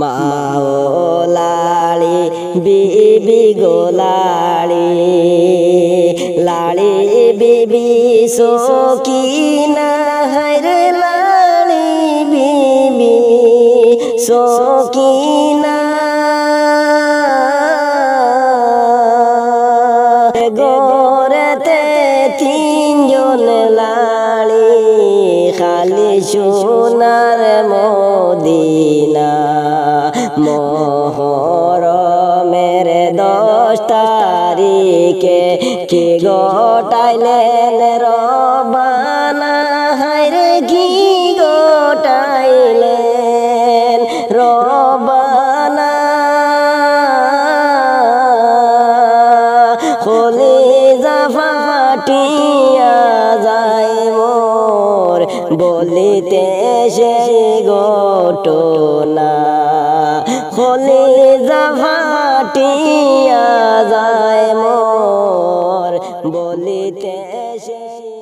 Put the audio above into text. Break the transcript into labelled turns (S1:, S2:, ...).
S1: মাওলালি বিবি গোলালি লালি বিবি সকিনা হায়রে লালি বিবি সকিনা গোরেতে তিনজন লালি খালি সোনার মদিনা মোহরমের 10 তারিখে কে গোটাইলেন রবানা হায়রে কি গোটাইলেন রবানা কলিজা ফাটিয়া যায় মোর বলিতে সেই ঘটনা কলিজা ফাটিয়া যায় মোর বলিতে সেই